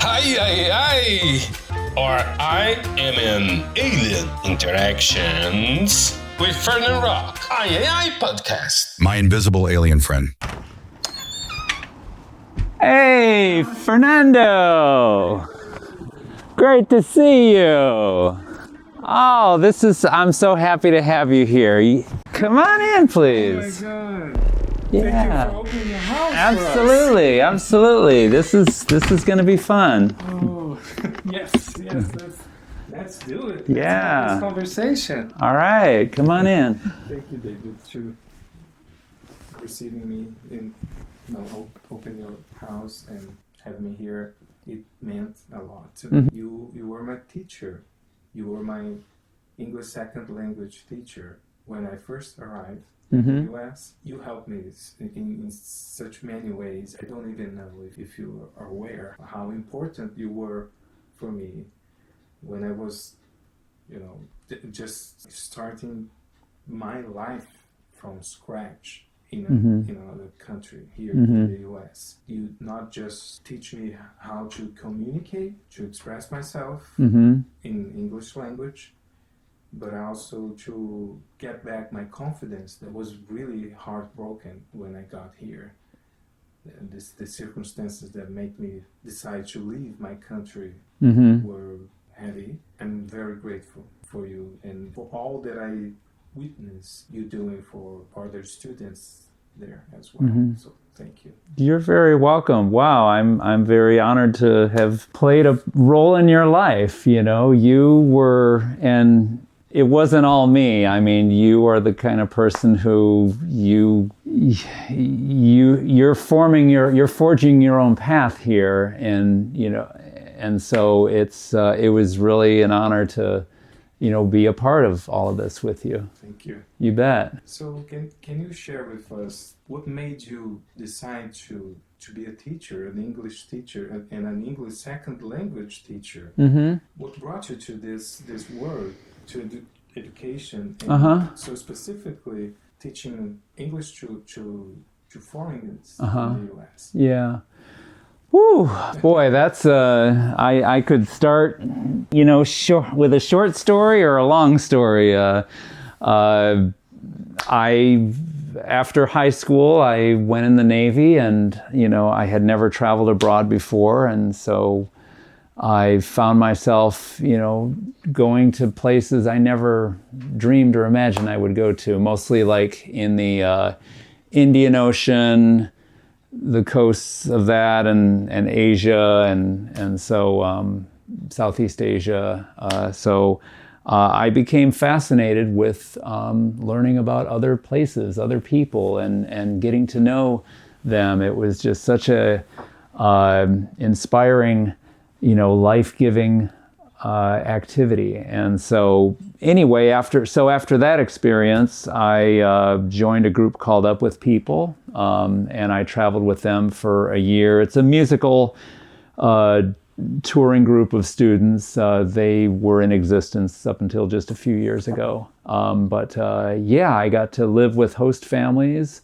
Hi, or I am in Alien Interactions with Fernand Rock, I podcast. My invisible alien friend. Hey, Fernando! Great to see you! Oh, I'm so happy to have you here. Come on in, please. Oh my God. Yeah. Thank you for opening your house Absolutely, absolutely. This is going to be fun. Oh, yes, let's do it. Yeah. Let's have this conversation. All right, come on in. Thank you, David, to receiving me in, open your house and have me here. It meant a lot to me. You were my teacher. You were my English second language teacher when I first arrived in the US. You helped me in such many ways. I don't even know if you are aware how important you were for me when I was, just starting my life from scratch in another country here in the US. You not just teach me how to communicate, to express myself in English language, but also to get back my confidence that was really heartbroken when I got here. And the circumstances that made me decide to leave my country were heavy. I'm very grateful for you and for all that I witnessed you doing for other students there as well. So thank you. You're very welcome. Wow, I'm very honored to have played a role in your life. You were, and it wasn't all me. I mean, you are the kind of person who you're forging your own path here, and so it was really an honor to be a part of all of this with you. Thank you. You bet. So can you share with us what made you decide to be a teacher, an English teacher, and an English second language teacher? What brought you to this world, to education, and so specifically teaching English to foreigners in the US? Yeah. Whew, boy, that's I could start, with a short story or a long story. After high school, I went in the Navy, and I had never traveled abroad before, and so I found myself, going to places I never dreamed or imagined I would go to, mostly like in the Indian Ocean, the coasts of that, and Asia, and so Southeast Asia. So I became fascinated with learning about other places, other people, and getting to know them. It was just such a inspiring, life-giving activity. And so anyway, after that experience, I joined a group called Up With People, and I traveled with them for a year. It's a musical touring group of students. They were in existence up until just a few years ago. I got to live with host families,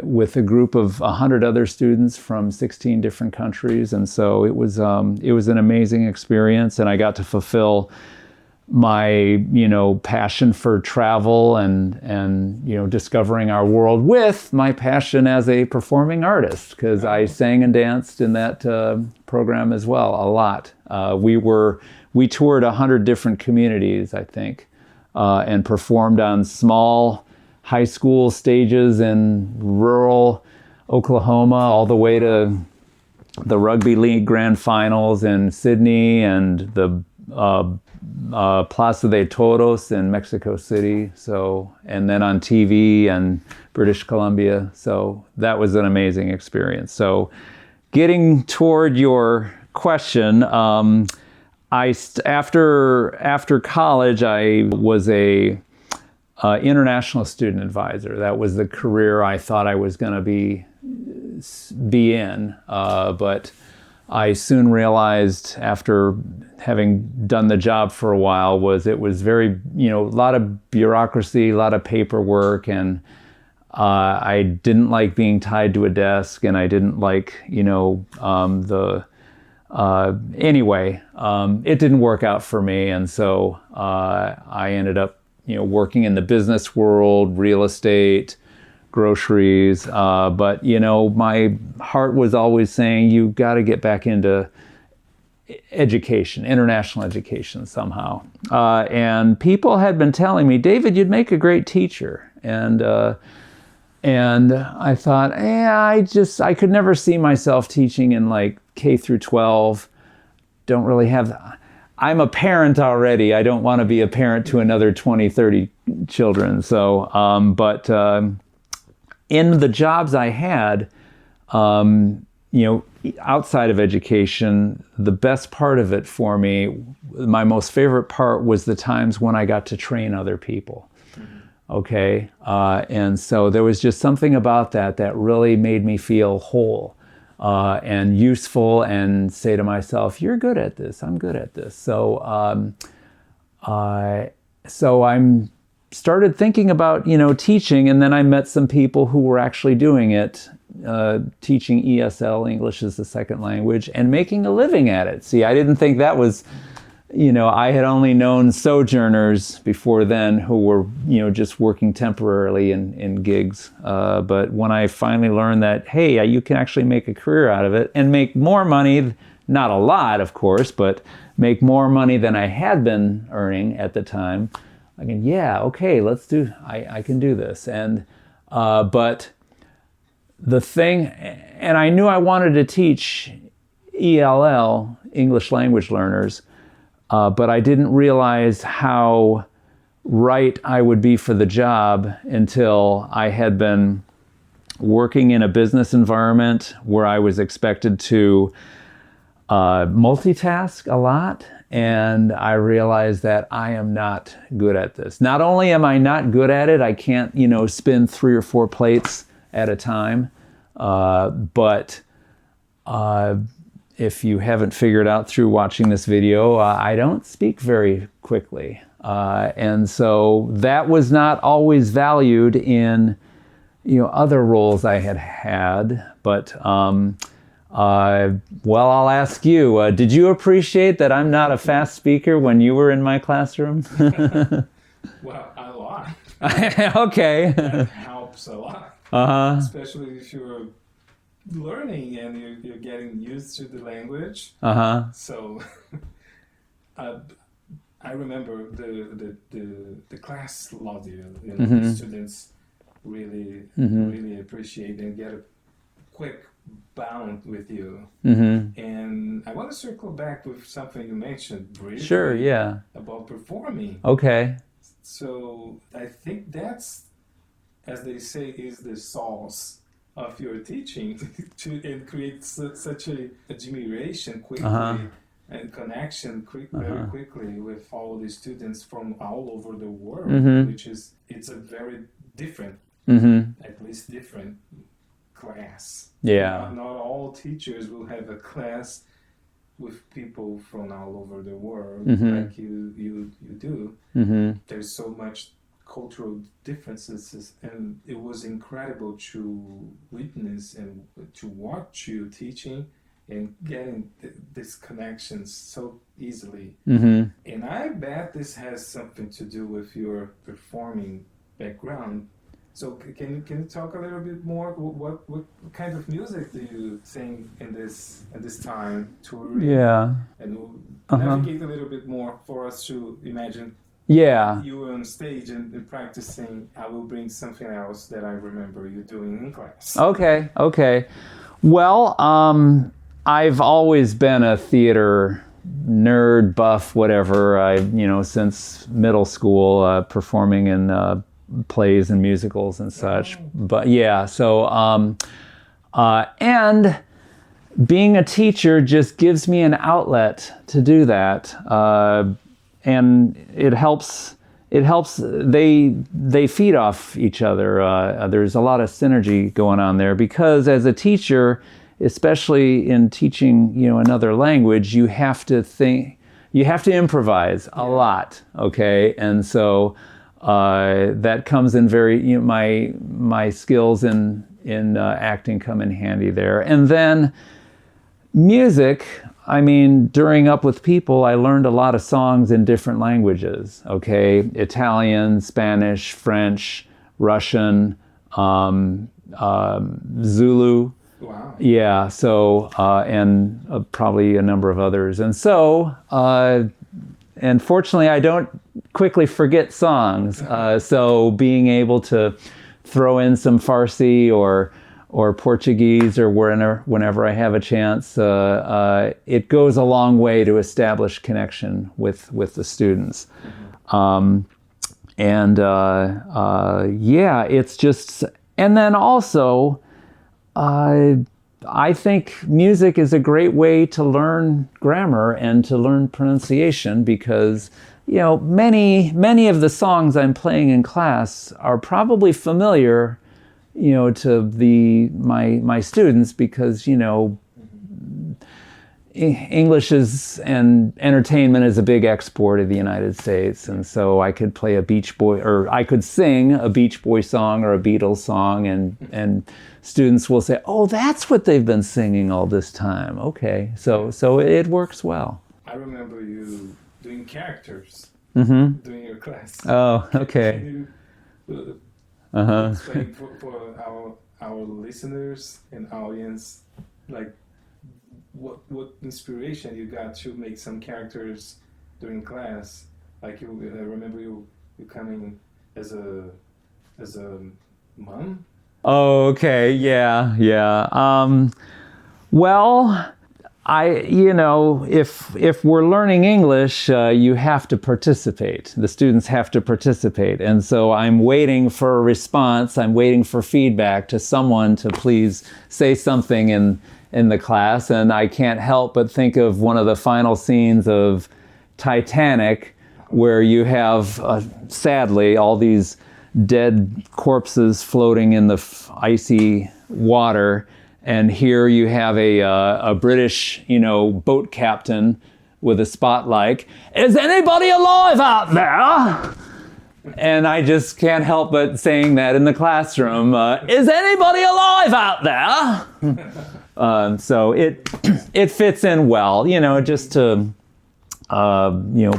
with a group of 100 other students from 16 different countries. And so it was an amazing experience, and I got to fulfill my, passion for travel and discovering our world with my passion as a performing artist, because I sang and danced in that program as well, a lot. We toured 100 different communities, I think, and performed on small high school stages in rural Oklahoma, all the way to the rugby league grand finals in Sydney and the Plaza de Toros in Mexico City. And then on TV and British Columbia. So that was an amazing experience. So getting toward your question, after college, I was a international student advisor. That was the career I thought I was going to be in, but I soon realized, after having done the job for a while, it was very, a lot of bureaucracy, a lot of paperwork, and I didn't like being tied to a desk, and I didn't like, the Anyway, it didn't work out for me, and so I ended up, working in the business world, real estate, groceries. But my heart was always saying, you got to get back into education, international education somehow. And people had been telling me, David, you'd make a great teacher. And I thought, I could never see myself teaching in like K through 12. Don't really have, I'm a parent already. I don't want to be a parent to another 20, 30 children. So, but in the jobs I had, outside of education, the best part of it for me, my most favorite part was the times when I got to train other people. Okay. And so there was just something about that really made me feel whole and useful, and say to myself, you're good at this. I'm good at this. So, I'm started thinking about, teaching, and then I met some people who were actually doing it, teaching ESL, English as a second language, and making a living at it. See, I didn't think that was, I had only known sojourners before then who were, just working temporarily in gigs. But when I finally learned that, hey, you can actually make a career out of it and make more money, not a lot, of course, but make more money than I had been earning at the time, I can, I can do this. And, but the thing, and I knew I wanted to teach ELL, English language learners, but I didn't realize how right I would be for the job until I had been working in a business environment where I was expected to multitask a lot. And I realized that I am not good at this. Not only am I not good at it, I can't, spin 3 or 4 plates at a time. But if you haven't figured out through watching this video, I don't speak very quickly. And so that was not always valued in, other roles I had had. But, I'll ask you, did you appreciate that I'm not a fast speaker when you were in my classroom? Well, a lot. Okay. That helps a lot. Uh-huh. Especially if you're learning and you're getting used to the language. Uh-huh. So I remember the class loved you. The students really appreciate and get a quick bound with you. And I want to circle back with something you mentioned briefly. Sure, yeah. About performing. Okay. So I think that's, as they say, is the sauce of your teaching and create such a admiration quickly and connection very quickly with all the students from all over the world, which is, it's a very different, at least different class. Yeah. Not all teachers will have a class with people from all over the world like you do. There's so much cultural differences, and it was incredible to witness and to watch you teaching and getting these connections so easily. And I bet this has something to do with your performing background. So can you talk a little bit more? What kind of music do you sing in this time touring? Yeah. And navigate a little bit more for us to imagine. Yeah. You were on stage and practicing. I will bring something else that I remember you doing in class. Okay. Well, I've always been a theater nerd, buff, whatever. Since middle school, performing in plays and musicals and such. But yeah, so and being a teacher just gives me an outlet to do that, and it helps. They feed off each other. There's a lot of synergy going on there, because as a teacher, especially in teaching another language, you have to improvise a lot. Okay, and so that comes in very, my skills in acting come in handy there. And then music, I mean, during Up With People, I learned a lot of songs in different languages, okay? Italian, Spanish, French, Russian, Zulu. Wow. Yeah, so, and probably a number of others. And so, and fortunately, I don't quickly forget songs. So being able to throw in some Farsi or Portuguese or whenever I have a chance, it goes a long way to establish connection with the students. Yeah, it's just, and then also, I think music is a great way to learn grammar and to learn pronunciation because, you know, many of the songs I'm playing in class are probably familiar, you know, to my students because, you know, English and entertainment is a big export of the United States, and so I could play a Beach Boy, or I could sing a Beach Boy song or a Beatles song, and students will say, "Oh, that's what they've been singing all this time." Okay, so it works well. I remember you doing characters during your class. Oh, okay. Can you explain for our listeners and audience, like, what inspiration you got to make some characters during class? Like I remember you coming as a mom. Oh, okay, yeah. Well, if we're learning English, you have to participate. The students have to participate, and so I'm waiting for a response. I'm waiting for feedback to someone to please say something in the class, and I can't help but think of one of the final scenes of Titanic where you have, sadly, all these dead corpses floating in the icy water, and here you have a British, boat captain with a spotlight. "Is anybody alive out there?" And I just can't help but saying that in the classroom. "Is anybody alive out there?" So it fits in well, just to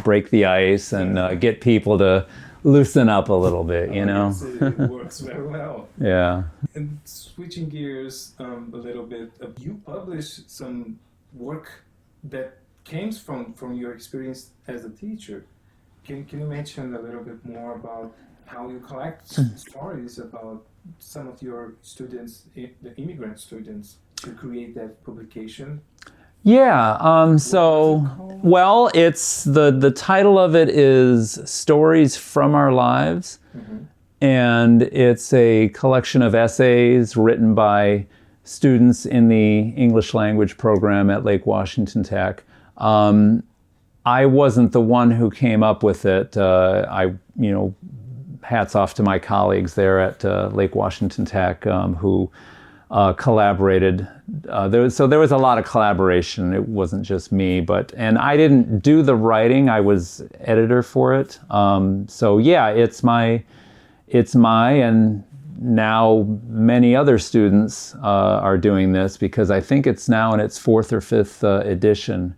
break the ice and get people to loosen up a little bit, Yes, it works very well. Yeah. And switching gears a little bit, you published some work that came from your experience as a teacher. Can you mention a little bit more about how you collect stories about some of your students, the immigrant students, to create that publication? Yeah, well, it's the title of it is Stories from Our Lives, and it's a collection of essays written by students in the English language program at Lake Washington Tech. I wasn't the one who came up with it. Hats off to my colleagues there at Lake Washington Tech who collaborated. There was a lot of collaboration. It wasn't just me, and I didn't do the writing. I was editor for it. So yeah, it's my, and now many other students are doing this because I think it's now in its 4th or 5th edition.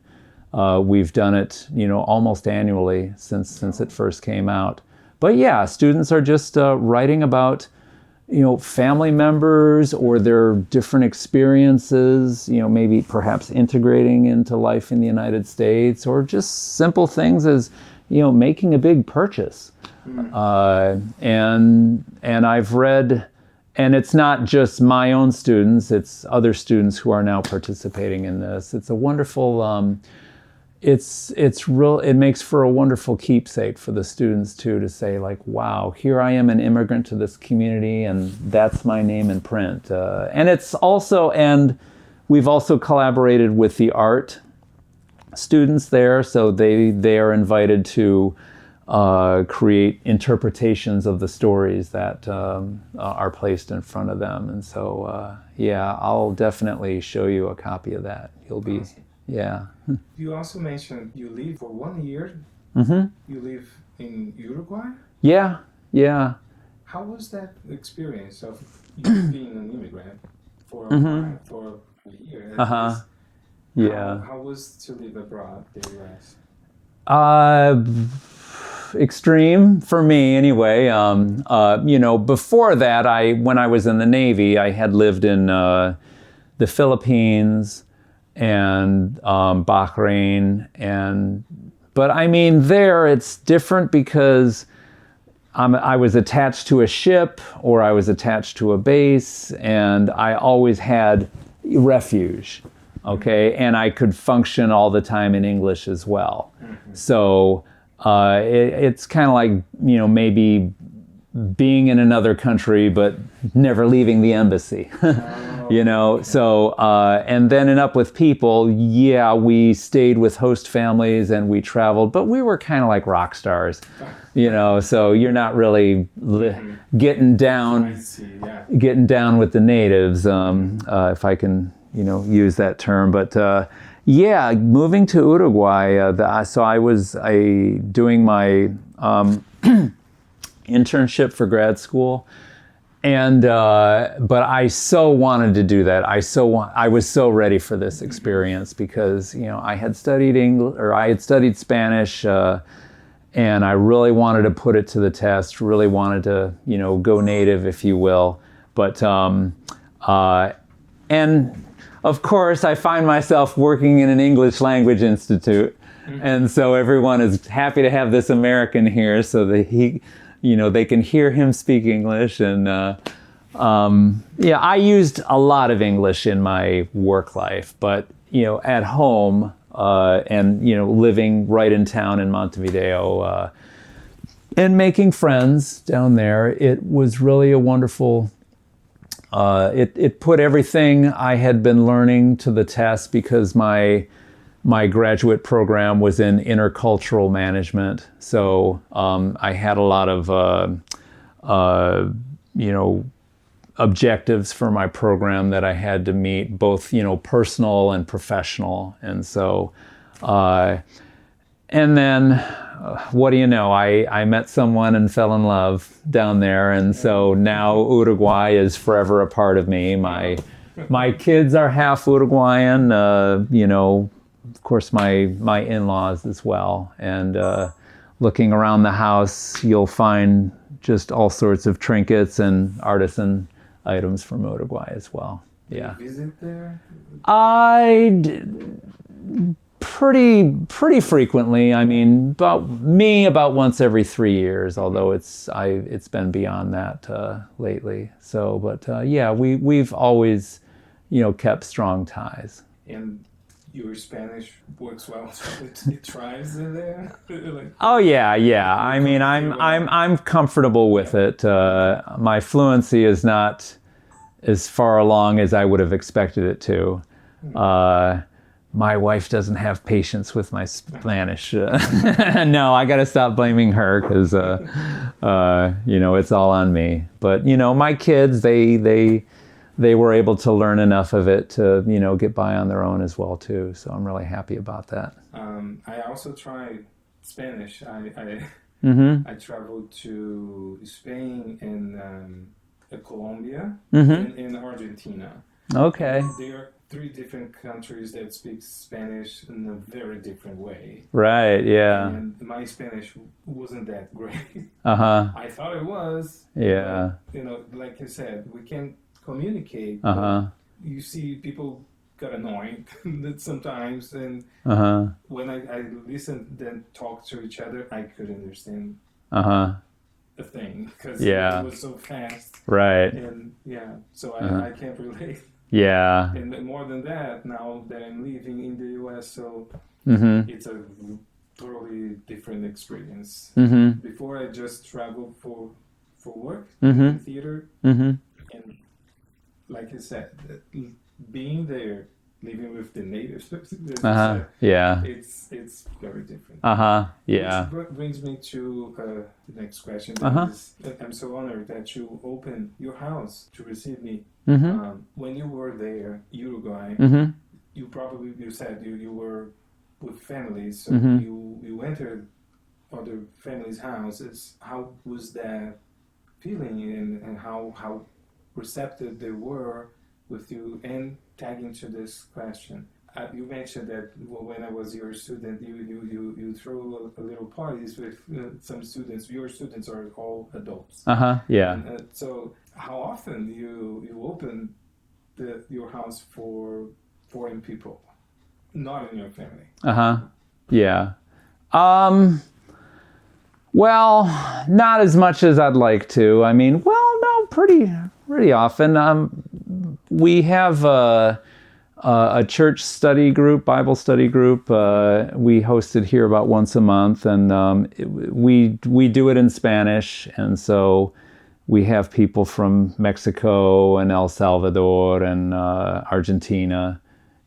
We've done it, almost annually since it first came out. But yeah, students are just writing about family members or their different experiences, maybe perhaps integrating into life in the United States, or just simple things as, making a big purchase. And I've read, and it's not just my own students, it's other students who are now participating in this. It's a wonderful, it makes for a wonderful keepsake for the students too, to say like, wow, here I am, an immigrant to this community, and that's my name in print. And we've also collaborated with the art students there, so they are invited to create interpretations of the stories that are placed in front of them. And so, yeah, I'll definitely show you a copy of that. You'll be, yeah. You also mentioned you live for 1 year. You live in Uruguay? Yeah. How was that experience of you being an immigrant for a year? Yeah. How was to live abroad, the U.S.? Extreme for me anyway. Before that, when I was in the Navy, I had lived in the Philippines and Bahrain, but I mean there it's different because I was attached to a ship or I was attached to a base, and I always had refuge. Okay, and I could function all the time in English as well. So it's kind of like, maybe being in another country but never leaving the embassy. So and then in Up With People, yeah, we stayed with host families and we traveled, but we were kind of like rock stars, so you're not really getting down with the natives, if I can use that term. But moving to Uruguay, so I was doing my internship for grad school, and but I so wanted to do that. I was so ready for this experience because I had studied I had studied Spanish, and I really wanted to put it to the test. Really wanted to go native, if you will. But and of course, I find myself working in an English language institute, and so everyone is happy to have this American here, so that they can hear him speak English. And I used a lot of English in my work life, but at home and living right in town in Montevideo and making friends down there, it was really a wonderful. It put everything I had been learning to the test, because my graduate program was in intercultural management. So I had a lot of objectives for my program that I had to meet, both personal and professional. And so and then what do you know? I met someone and fell in love down there, and so now Uruguay is forever a part of me. My kids are half Uruguayan. Of course, my in-laws as well. And looking around the house, you'll find just all sorts of trinkets and artisan items from Uruguay as well. Yeah. Do you visit there? Pretty frequently. I mean, about once every 3 years, although it's been beyond that lately. So, but we've always kept strong ties. And your Spanish works well, so it thrives in there. Oh yeah. I mean, I'm comfortable with it. My fluency is not as far along as I would have expected it to. My wife doesn't have patience with my Spanish. No, I got to stop blaming her, because it's all on me. But my kids, they were able to learn enough of it to get by on their own as well too. So I'm really happy about that. I also tried Spanish. I traveled to Spain and Colombia and in Argentina. Okay. There are 3 different countries that speak Spanish in a very different way. Right, yeah. And my Spanish wasn't that great. Uh-huh. I thought it was. Yeah. But, like you said, we can communicate. Uh-huh. You see people got annoyed sometimes, and when I listened and talked to each other, I couldn't understand a thing, because it was so fast. Right. And so I can't relate. Yeah. And more than that, now that I'm living in the U.S., so it's a totally different experience. Before, I just traveled for work, in theater, and like you said, being there, living with the natives, it's very different. Which brings me to the next question. I'm so honored that you opened your house to receive me. When you were there, Uruguay, you said you were with families, so you entered other families' houses. How was that feeling, and how receptive they were with you? And tagging to this question, You mentioned that when I was your student, you throw a little parties with some students. Your students are all adults. Yeah. And, so how often you open your house for foreign people, not in your family? Yeah. Well, not as much as I'd like to. I mean, well, no, pretty often. We have a church study group, Bible study group. We host it here about once a month, and we do it in Spanish, and so we have people from Mexico and El Salvador and Argentina,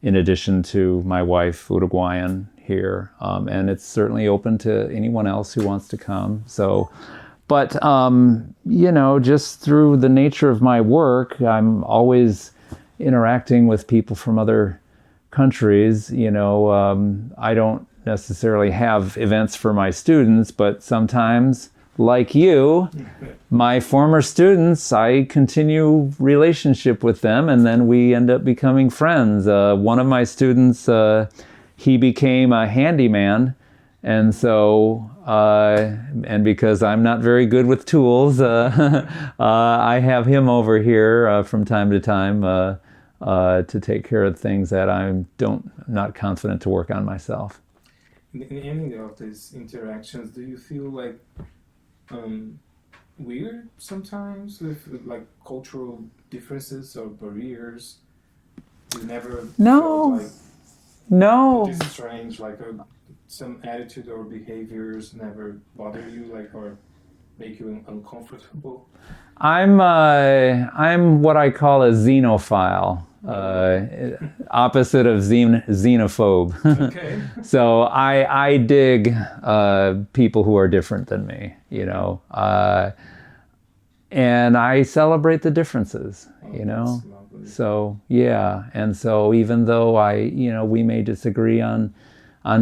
in addition to my wife, Uruguayan, here. And it's certainly open to anyone else who wants to come. So, but, just through the nature of my work, I'm always interacting with people from other countries. I don't necessarily have events for my students, but sometimes, like you, my former students, I continue relationship with them, and then we end up becoming friends. One of my students, he became a handyman, and so, and because I'm not very good with tools, I have him over here from time to time to take care of things that I'm not confident to work on myself. In any of these interactions, do you feel like weird sometimes with like cultural differences or barriers? You never felt like this is strange, like some attitude or behaviors never bother you, like, or make you uncomfortable? I'm what I call a xenophile, opposite of xenophobe. Okay. So I dig people who are different than me, and I celebrate the differences, So yeah, and so even though we may disagree on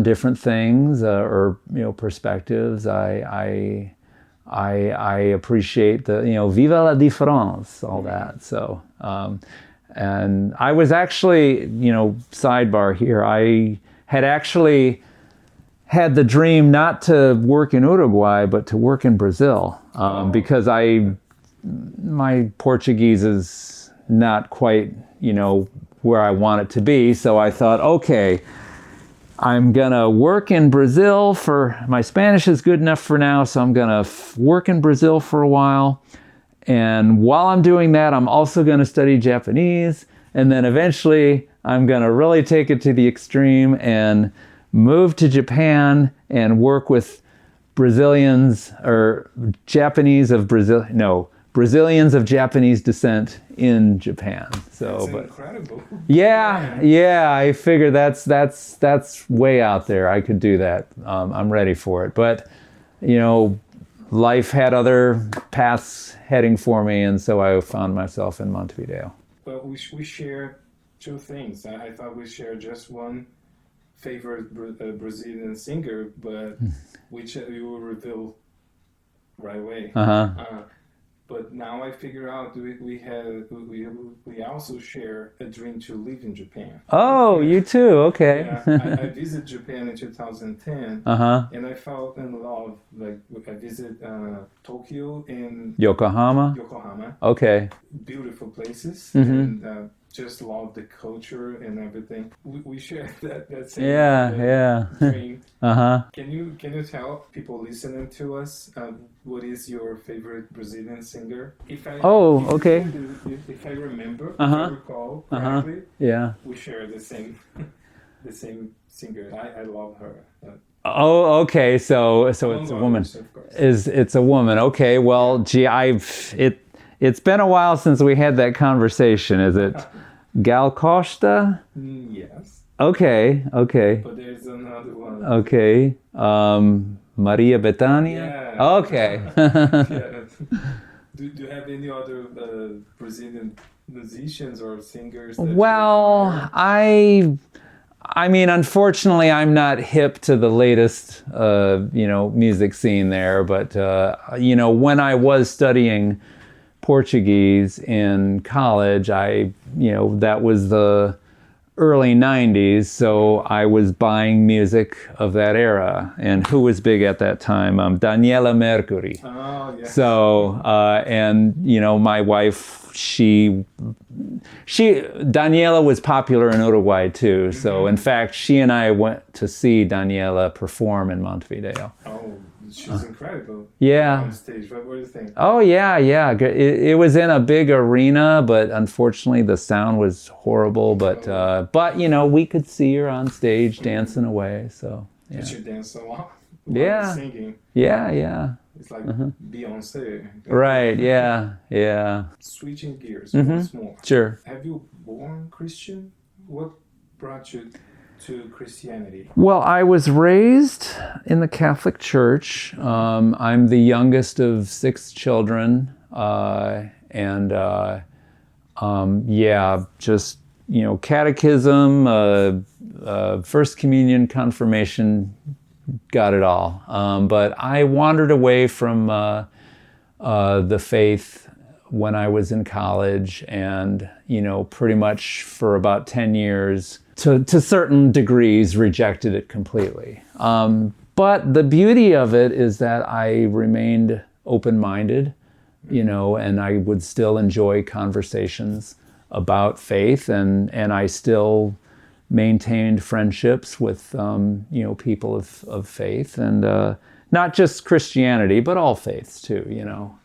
different things or perspectives, I appreciate the vive la différence, all that. So and I was actually sidebar here, I had actually had the dream not to work in Uruguay but to work in Brazil, because my Portuguese is not quite where I want it to be. So I thought, okay, I'm gonna work in Brazil my Spanish is good enough for now, so I'm gonna work in Brazil for a while. And while I'm doing that, I'm also gonna study Japanese. And then eventually I'm gonna really take it to the extreme and move to Japan and work with Brazilians or Japanese of Brazilians of Japanese descent in Japan. So, that's incredible. Yeah. I figure that's way out there. I could do that. I'm ready for it. But life had other paths heading for me, and so I found myself in Montevideo. Well, we share two things. I thought we shared just one favorite Brazilian singer, but which you will reveal right away. But now I figure out we also share a dream to live in Japan. Oh, you too? Okay. Yeah, I visited Japan in 2010, and I fell in love. Like I visited Tokyo and Yokohama. Okay. Beautiful places, and just love the culture and everything. We share that same dream. Can you tell people listening to us what is your favorite Brazilian singer? If I remember, if I recall correctly, we share the same singer. I love her. Oh, okay. So it's a woman. It's a woman. Okay. Well, gee, it's been a while since we had that conversation. Is it Gal Costa? Yes. Okay. But there's another one. Okay. Maria Bethânia? Yeah. Okay. Do you have any other Brazilian musicians or singers? Well, I mean, unfortunately, I'm not hip to the latest, music scene there. But, when I was studying Portuguese in college, that was the early 90s, so I was buying music of that era. And who was big at that time? Daniela Mercury. Oh, yeah. So, and you know, my wife, Daniela was popular in Uruguay too. So, in fact, she and I went to see Daniela perform in Montevideo. Oh, she's incredible. Yeah. On stage. What do you think? Oh yeah. It was in a big arena, but unfortunately the sound was horrible. But you know, we could see her on stage dancing away. So yeah. Did you dance a lot? Yeah. Singing. Yeah. It's like Beyonce. Right. Yeah. Switching gears once more. Sure. Have you born Christian? What brought you to Christianity? Well, I was raised in the Catholic Church. I'm the youngest of 6 children, just you know, catechism, First Communion, confirmation, got it all. But I wandered away from the faith when I was in college, and you know, pretty much for about 10 years. To certain degrees, rejected it completely. But the beauty of it is that I remained open-minded, you know, and I would still enjoy conversations about faith, and I still maintained friendships with, you know, people of faith, and not just Christianity, but all faiths too, you know.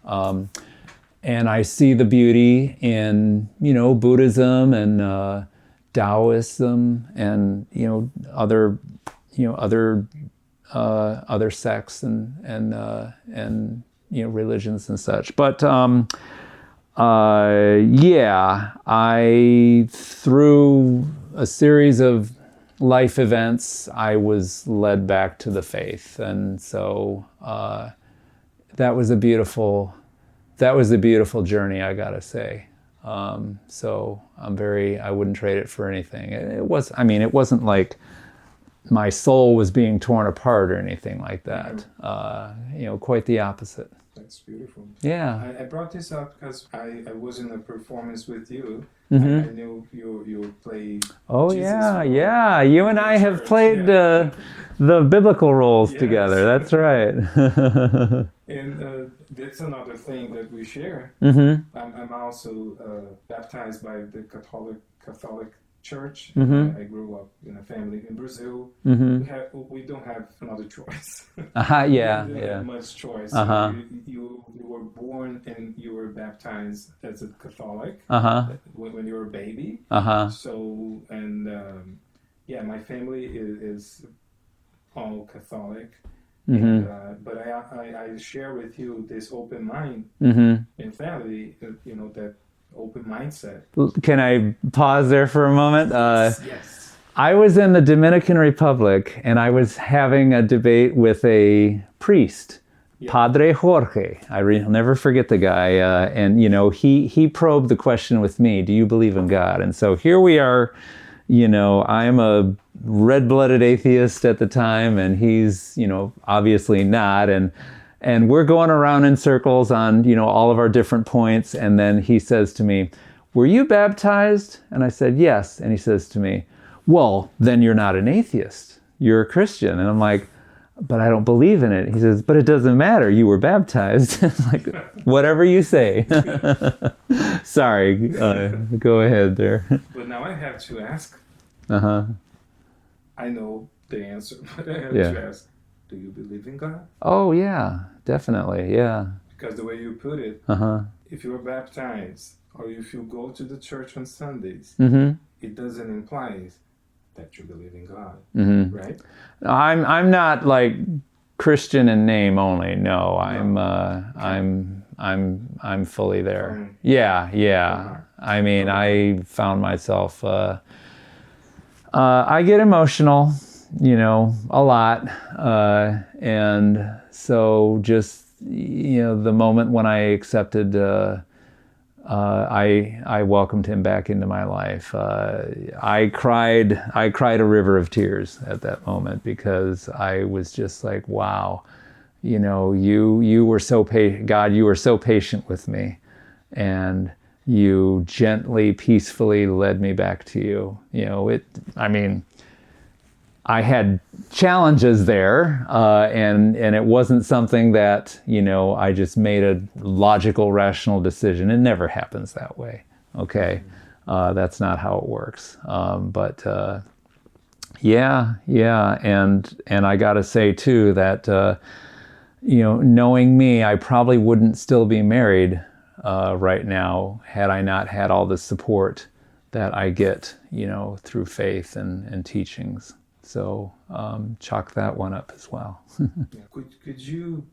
And I see the beauty in, you know, Buddhism and Taoism, and you know, other sects and you know, religions and such. But I, through a series of life events, I was led back to the faith, and so that was a beautiful journey, I gotta say. So I wouldn't trade it for anything. It wasn't like my soul was being torn apart or anything like that. You know, quite the opposite. That's beautiful. Yeah. I brought this up because I was in a performance with you. Mm-hmm. I knew you play. Oh, Jesus yeah. You and I have played the biblical roles together. That's right. And that's another thing that we share. Mm-hmm. I'm also baptized by the Catholic Church. Mm-hmm. I grew up in a family in Brazil. Mm-hmm. We don't have another choice. Yeah. We don't have much choice. You were born and you were baptized as a Catholic when you were a baby. So, and my family is all Catholic. Mm-hmm. But I share with you this open mind and family, you know, that open mindset. Can I pause there for a moment? Yes. I was in the Dominican Republic, and I was having a debate with a priest, Padre Jorge. I'll never forget the guy. And, you know, he probed the question with me, do you believe in God? And so here we are, you know, I'm a red-blooded atheist at the time, and he's, you know, obviously not. And we're going around in circles on, you know, all of our different points. And then he says to me, were you baptized? And I said, yes. And he says to me, well, then you're not an atheist. You're a Christian. And I'm like, but I don't believe in it. He says, but it doesn't matter. You were baptized. I'm like, whatever you say. Sorry. Go ahead there. But now I have to ask. I know the answer, but I have to ask, do you believe in God? Oh, yeah, definitely, yeah. Because the way you put it, if you're baptized or if you go to the church on Sundays, it doesn't imply that you believe in God, right? I'm not like Christian in name only. No, I'm fully there. Yeah. I mean, I found myself. I get emotional, you know, a lot, and so just, you know, the moment when I accepted, I welcomed him back into my life. I cried a river of tears at that moment, because I was just like, wow, you know, you were so God, you were so patient with me, and you gently, peacefully led me back to you. I had challenges there, and it wasn't something that, I just made a logical, rational decision. It never happens that way, okay? That's not how it works. Yeah, and I gotta say too that, knowing me, I probably wouldn't still be married right now had I not had all the support that I get, through faith and teachings. So chalk that one up as well. Could you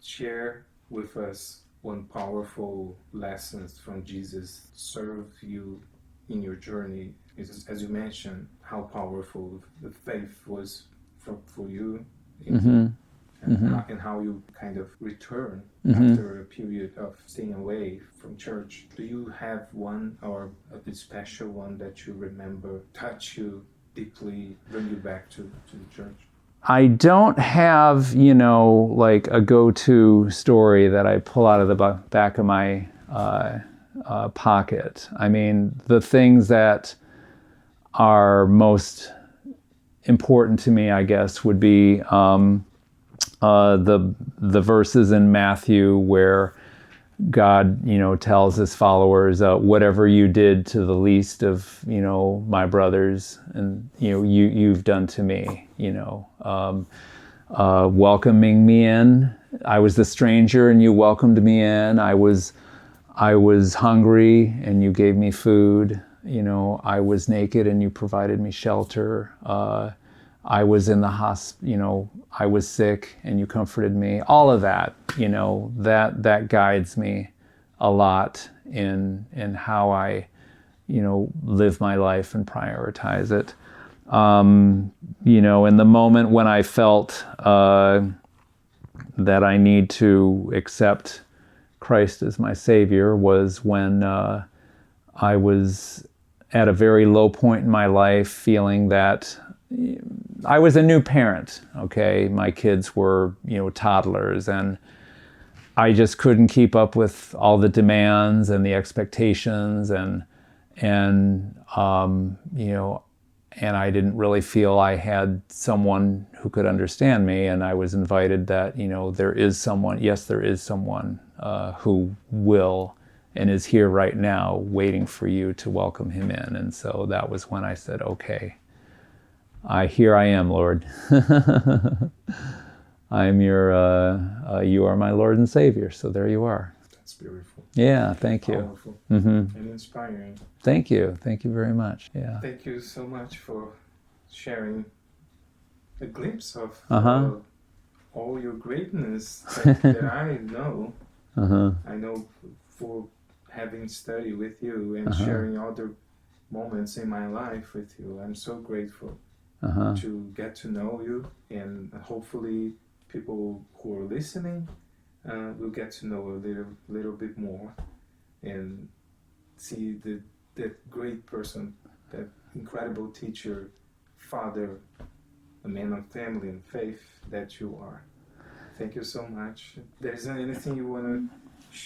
share with us one powerful lesson from Jesus served you in your journey? As you mentioned, how powerful the faith was for you, and how you kind of return after a period of staying away from church. Do you have one or a special one that you remember touch you deeply, bring you back to the church? I don't have, like a go-to story that I pull out of the back of my pocket. I mean, the things that are most important to me, I guess, would be the verses in Matthew where God, tells his followers, whatever you did to the least of, my brothers, and, you've done to me, welcoming me in. I was the stranger and you welcomed me in. I was hungry and you gave me food. I was naked and you provided me shelter. I was in the hospital, I was sick and you comforted me. All of that, that guides me a lot in how I, live my life and prioritize it. In the moment when I felt that I need to accept Christ as my Savior was when I was at a very low point in my life, feeling that I was a new parent, okay? My kids were, toddlers, and I just couldn't keep up with all the demands and the expectations, and I didn't really feel I had someone who could understand me, and I was invited that, there is someone who will and is here right now waiting for you to welcome him in. And so that was when I said, okay, here I am, Lord. You are my Lord and Savior. So there you are. That's beautiful. Yeah, thank you. Powerful and inspiring. Thank you. Thank you very much. Yeah. Thank you so much for sharing a glimpse of all your greatness that I know. I know for having studied with you and sharing other moments in my life with you. I'm so grateful to get to know you, and hopefully people who are listening will get to know a little bit more and see that great person, that incredible teacher, father, a man of family and faith that you are. Thank you so much. There isn't anything you want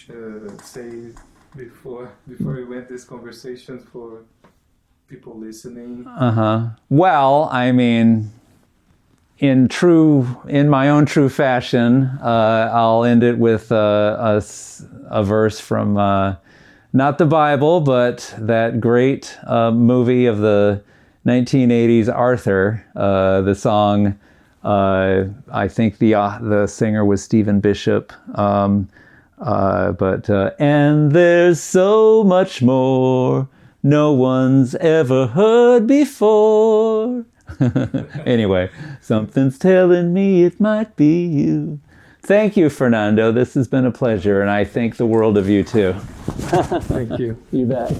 to say before we went this conversation for people listening? Well, I mean, in my own true fashion, I'll end it with a verse from not the Bible, but that great movie of the 1980s, Arthur. The song, I think the singer was Stephen Bishop. And there's so much more no one's ever heard before. Anyway, something's telling me it might be you. Thank you, Fernando. This has been a pleasure, and I thank the world of you too. Thank you. You bet.